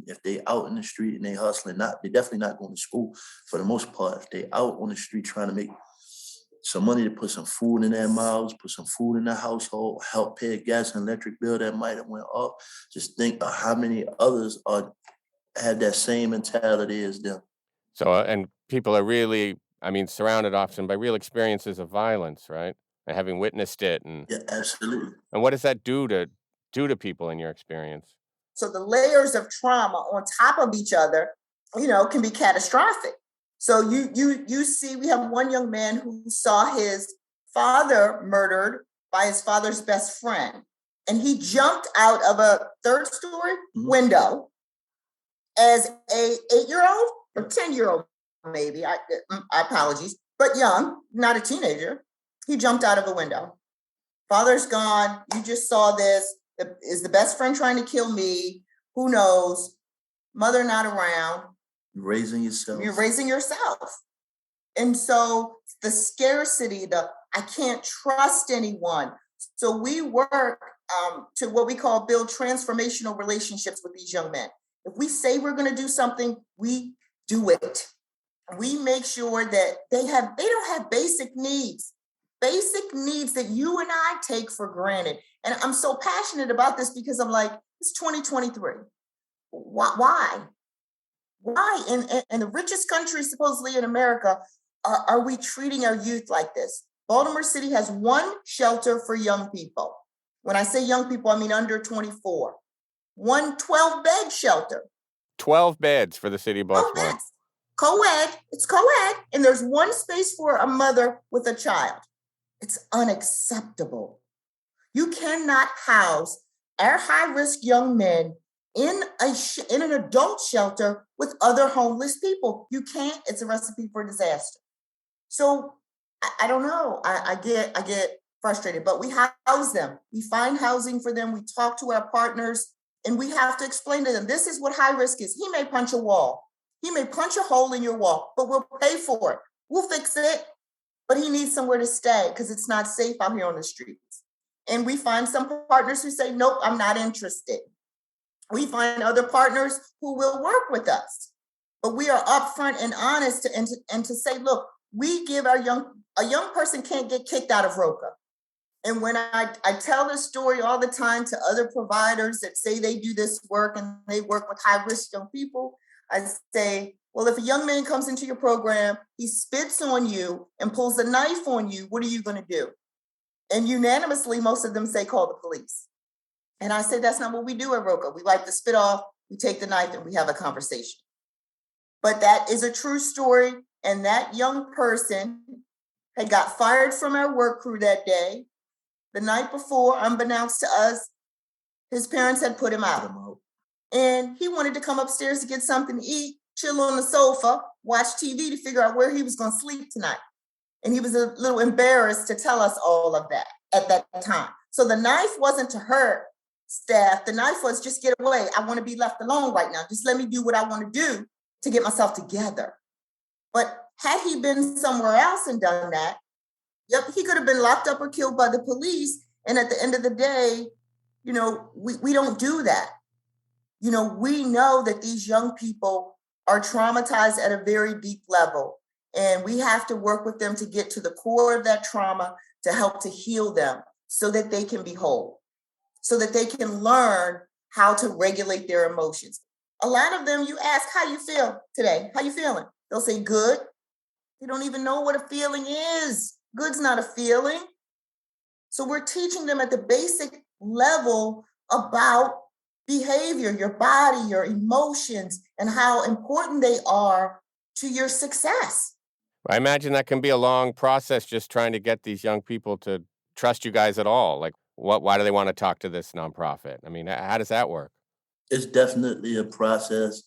if they out in the street and they hustling. They're definitely not going to school for the most part. If they out on the street trying to make some money to put some food in their mouths, put some food in their household, help pay a gas and electric bill that might have went up. Just think of how many others have that same mentality as them. So, and people are really, surrounded often by real experiences of violence, right? and having witnessed it. Yeah, absolutely. And what does that do to people in your experience? So the layers of trauma on top of each other, can be catastrophic. So you see, we have one young man who saw his father murdered by his father's best friend, and he jumped out of a third-story window as a 8-year-old or 10-year-old, maybe. I apologies, but young, not a teenager. He jumped out of a window. Father's gone. You just saw this. Is the best friend trying to kill me? Who knows? Mother not around. You're raising yourself. You're raising yourself. And so the scarcity, I can't trust anyone. So we work to what we call build transformational relationships with these young men. If we say we're going to do something, we do it. We make sure that they don't have basic needs that you and I take for granted. And I'm so passionate about this because I'm like, it's 2023. Why? In the richest country supposedly in America, are we treating our youth like this? Baltimore City has one shelter for young people. When I say young people, I mean under 24. One 12-bed shelter. 12 beds for the city of Baltimore. Co-ed. It's co-ed. And there's one space for a mother with a child. It's unacceptable. You cannot house our high-risk young men in an adult shelter with other homeless people. You can't. It's a recipe for disaster. So I don't know. I get frustrated, but we house them. We find housing for them. We talk to our partners, and we have to explain to them, this is what high risk is. He may punch a wall. He may punch a hole in your wall, but we'll pay for it. We'll fix it. But he needs somewhere to stay because it's not safe out here on the streets. And we find some partners who say, nope, I'm not interested. We find other partners who will work with us. But we are upfront and honest and to say, look, we give a young person can't get kicked out of ROCA. And when I tell this story all the time to other providers that say they do this work and they work with high-risk young people, I say, well, if a young man comes into your program, he spits on you and pulls a knife on you, what are you going to do? And unanimously, most of them say, call the police. And I say, that's not what we do at ROCA. We wipe the spit off, we take the knife, and we have a conversation. But that is a true story. And that young person had got fired from our work crew that day. The night before, unbeknownst to us, his parents had put him out. And he wanted to come upstairs to get something to eat, chill on the sofa, watch TV to figure out where he was going to sleep tonight. And he was a little embarrassed to tell us all of that at that time. So the knife wasn't to hurt staff. The knife was just get away. I want to be left alone right now. Just let me do what I want to do to get myself together. But had he been somewhere else and done that, he could have been locked up or killed by the police. And at the end of the day, we don't do that. We know that these young people are traumatized at a very deep level. And we have to work with them to get to the core of that trauma to help to heal them so that they can be whole, so that they can learn how to regulate their emotions. A lot of them, you ask, how you feel today? How you feeling? They'll say good. They don't even know what a feeling is. Good's not a feeling. So we're teaching them at the basic level about behavior, your body, your emotions, and how important they are to your success. I imagine that can be a long process, just trying to get these young people to trust you guys at all. Like, why do they want to talk to this nonprofit? I mean, how does that work? It's definitely a process,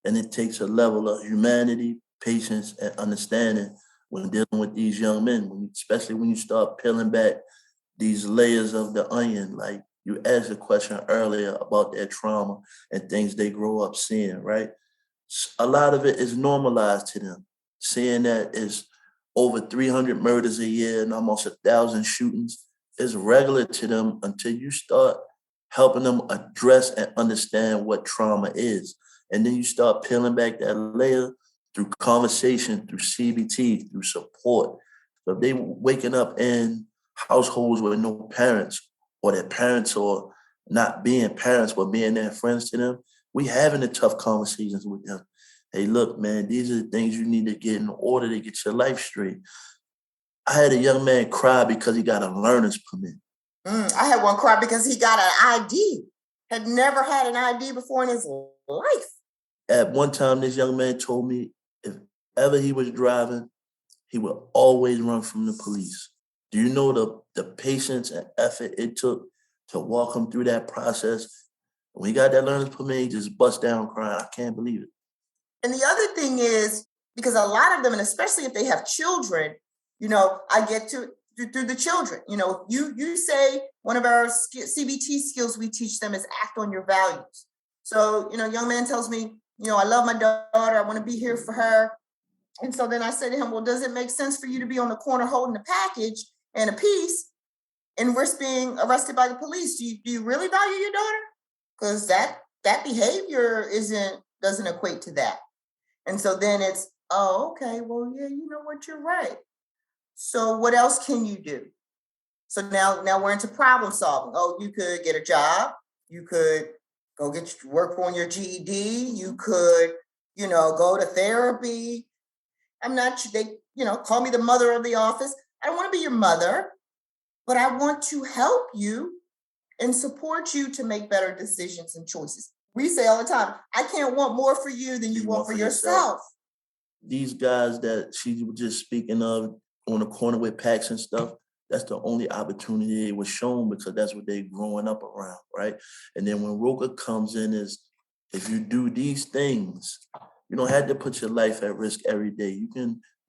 and it takes a level of humanity, patience, and understanding when dealing with these young men, especially when you start peeling back these layers of the onion. Like you asked a question earlier about their trauma and things they grow up seeing, right? A lot of it is normalized to them. Seeing that is over 300 murders a year and almost 1,000 shootings is regular to them until you start helping them address and understand what trauma is. And then you start peeling back that layer through conversation, through CBT, through support. So if they waking up in households with no parents, or their parents are not being parents, but being their friends to them, we having the tough conversations with them. Hey, look, man, these are the things you need to get in order to get your life straight. I had a young man cry because he got a learner's permit. I had one cry because he got an ID. Had never had an ID before in his life. At one time, this young man told me if ever he was driving, he would always run from the police. Do you know the patience and effort it took to walk him through that process? When he got that learner's permit, he just bust down crying. I can't believe it. And the other thing is, because a lot of them, and especially if they have children, I get to through the children. You say one of our CBT skills we teach them is act on your values. So, young man tells me, I love my daughter. I want to be here for her. And so then I said to him, well, does it make sense for you to be on the corner holding a package and a piece and risk being arrested by the police? Do you really value your daughter? Because that behavior doesn't equate to that. And so then it's, oh, okay, well, yeah, you know what, you're right. So what else can you do? So now we're into problem solving. Oh, you could get a job. You could go work on your GED. You could, go to therapy. I'm not, they, call me the mother of the office. I don't want to be your mother, but I want to help you and support you to make better decisions and choices. We say all the time, I can't want more for you than you want for yourself. These guys that she was just speaking of on the corner with packs and stuff, that's the only opportunity they was shown because that's what they growing up around, right? And then when Roka comes in is, if you do these things, you don't have to put your life at risk every day. You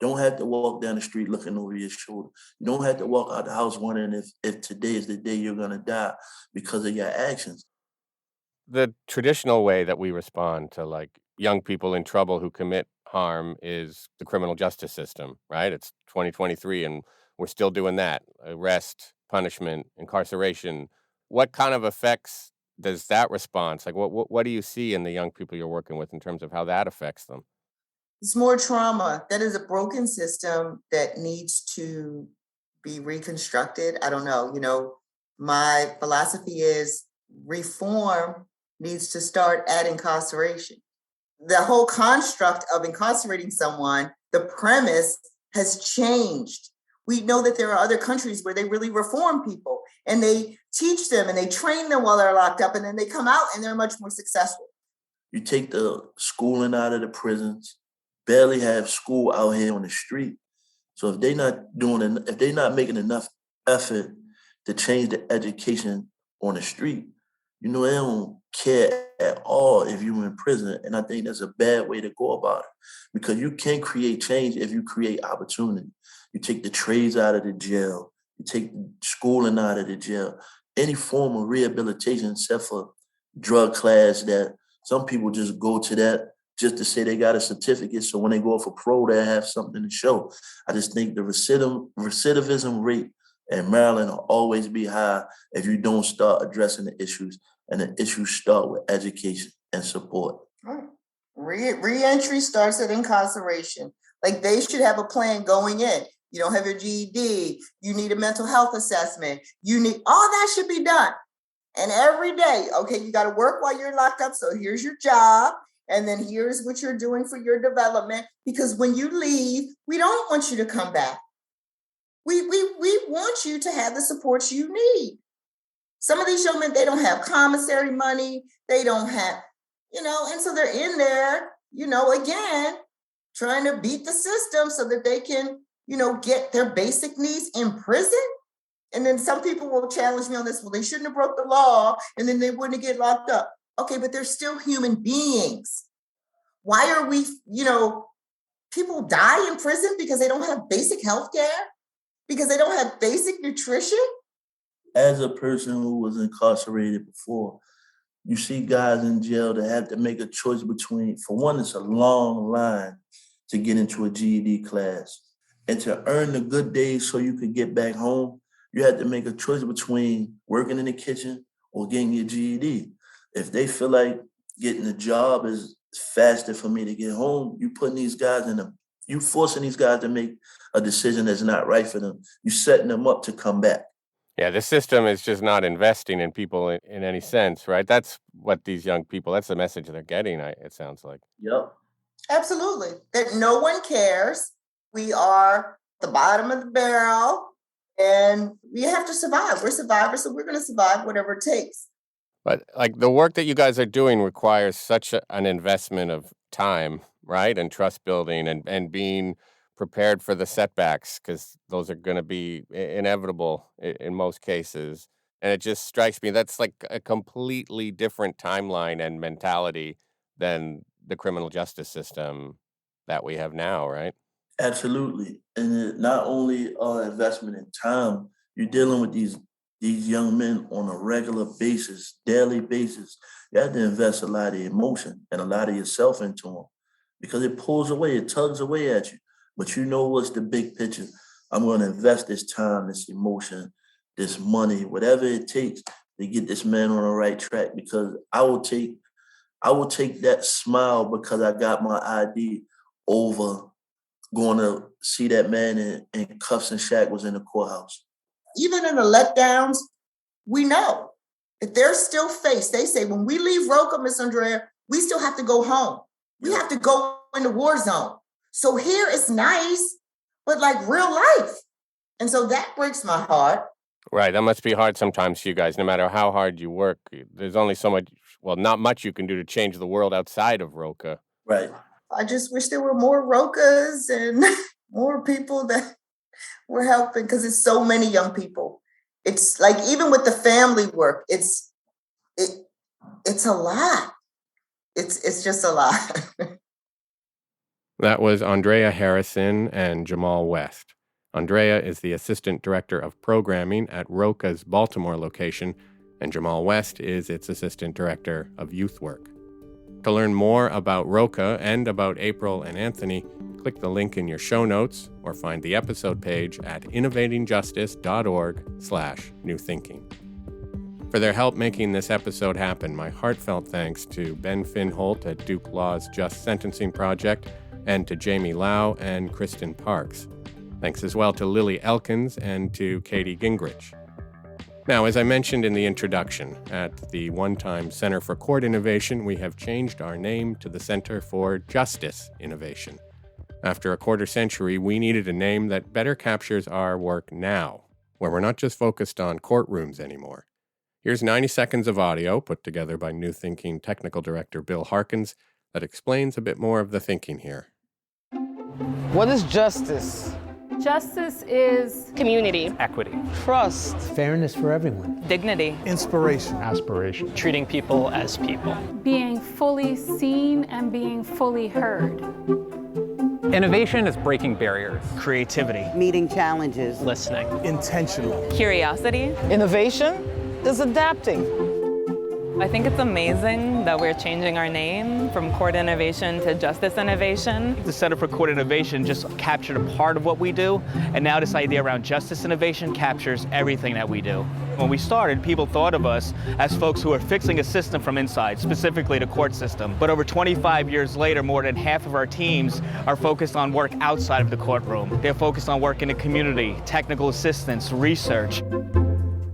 don't have to walk down the street looking over your shoulder. You don't have to walk out the house wondering if today is the day you're gonna die because of your actions. The traditional way that we respond to like young people in trouble who commit harm is the criminal justice system, right? It's 2023 and we're still doing that. Arrest, punishment, incarceration. What kind of effects does that response, like what do you see in the young people you're working with in terms of how that affects them? It's more trauma. That is a broken system that needs to be reconstructed. I don't know. My philosophy is reform needs to start at incarceration. The whole construct of incarcerating someone, the premise has changed. We know that there are other countries where they really reform people and they teach them and they train them while they're locked up and then they come out and they're much more successful. You take the schooling out of the prisons, barely have school out here on the street. So if they're not making enough effort to change the education on the street, they don't care at all if you're in prison. And I think that's a bad way to go about it because you can create change if you create opportunity. You take the trades out of the jail, you take schooling out of the jail, any form of rehabilitation except for drug class that some people just go to that just to say they got a certificate. So when they go for parole, they have something to show. I just think the recidivism rate in Maryland will always be high if you don't start addressing the issues. And the issues start with education and support. Right. Re-entry starts at incarceration. Like they should have a plan going in. You don't have your GED. You need a mental health assessment. All that should be done. And every day, okay, you got to work while you're locked up. So here's your job. And then here's what you're doing for your development. Because when you leave, we don't want you to come back. We want you to have the support you need. Some of these young men, they don't have commissary money. They don't have, and so they're in there, again, trying to beat the system so that they can, get their basic needs in prison. And then some people will challenge me on this. Well, they shouldn't have broke the law and then they wouldn't get locked up. Okay, but they're still human beings. Why are we, people die in prison because they don't have basic health care, because they don't have basic nutrition? As a person who was incarcerated before, you see guys in jail that have to make a choice between, for one, it's a long line to get into a GED class. And to earn the good days so you could get back home, you had to make a choice between working in the kitchen or getting your GED. If they feel like getting a job is faster for me to get home, you forcing these guys to make a decision that's not right for them. You're setting them up to come back. Yeah, the system is just not investing in people in any sense, right? That's what these young people, that's the message they're getting, it sounds like. Yep. Absolutely. That no one cares. We are the bottom of the barrel, and we have to survive. We're survivors, so we're going to survive whatever it takes. But like the work that you guys are doing requires such an investment of time, right? And trust building and being prepared for the setbacks, because those are going to be inevitable in most cases. And it just strikes me that's like a completely different timeline and mentality than the criminal justice system that we have now, right? Absolutely. And not only investment in time, you're dealing with these young men on a regular basis, daily basis. You have to invest a lot of emotion and a lot of yourself into them because it pulls away, it tugs away at you. But you know what's the big picture? I'm going to invest this time, this emotion, this money, whatever it takes to get this man on the right track, because I will take that smile because I got my ID over going to see that man in cuffs and shackles in the courthouse. Even in the letdowns, we know if there's still face, they say when we leave Roca, Miss Andrea, we still have to go home. We have to go in the war zone. So here it's nice, but like real life. And so that breaks my heart. Right. That must be hard sometimes for you guys, no matter how hard you work. There's only so much, well, not much you can do to change the world outside of Roca. Right. I just wish there were more Rocas and more people that were helping, because it's so many young people. It's like, even with the family work, it's a lot. It's just a lot. That was Andrea Harrison and Jamal West. Andrea is the Assistant Director of Programming at Roca's Baltimore location, and Jamal West is its Assistant Director of Youth Work. To learn more about Roca and about April and Anthony, click the link in your show notes or find the episode page at innovatingjustice.org/newthinking. For their help making this episode happen, my heartfelt thanks to Ben Finholt at Duke Law's Just Sentencing Project and to Jamie Lau and Kristen Parks. Thanks as well to Lily Elkins and to Katie Gingrich. Now, as I mentioned in the introduction, at the one-time Center for Court Innovation, we have changed our name to the Center for Justice Innovation. After a quarter century, we needed a name that better captures our work now, where we're not just focused on courtrooms anymore. Here's 90 seconds of audio put together by New Thinking Technical Director Bill Harkins that explains a bit more of the thinking here. What is justice? Justice is community, equity, Trust. Fairness for everyone. dignity, Inspiration. Aspiration. treating people as people. being fully seen and being fully heard. Innovation is breaking barriers. Creativity. Meeting challenges. Listening. Intentional. Curiosity. Innovation is adapting. I think it's amazing that we're changing our name from Court Innovation to Justice Innovation. The Center for Court Innovation just captured a part of what we do, and now this idea around justice innovation captures everything that we do. When we started, people thought of us as folks who are fixing a system from inside, specifically the court system. But over 25 years later, more than half of our teams are focused on work outside of the courtroom. They're focused on work in the community, technical assistance, research.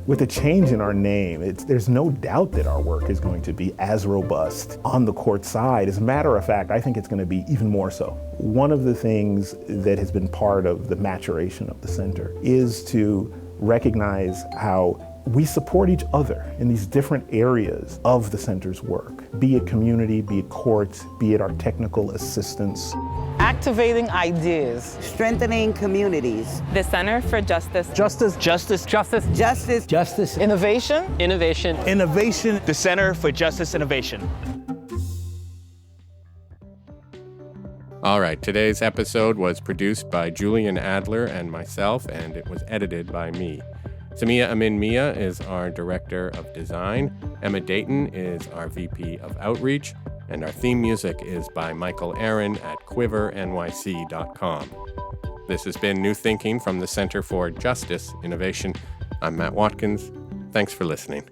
With the change in our name, there's no doubt that our work is going to be as robust on the court side. As a matter of fact, I think it's going to be even more so. One of the things that has been part of the maturation of the center is to recognize how we support each other in these different areas of the center's work, be it community, be it courts, be it our technical assistance. Activating ideas. Strengthening communities. The Center for Justice. Justice. Justice. Justice. Justice. Justice. Innovation. Innovation. Innovation. The Center for Justice Innovation. All right, today's episode was produced by Julian Adler and myself, and it was edited by me. Samia Amin Mia is our Director of Design. Emma Dayton is our VP of Outreach. And our theme music is by Michael Aaron at quivernyc.com. This has been New Thinking from the Center for Justice Innovation. I'm Matt Watkins. Thanks for listening.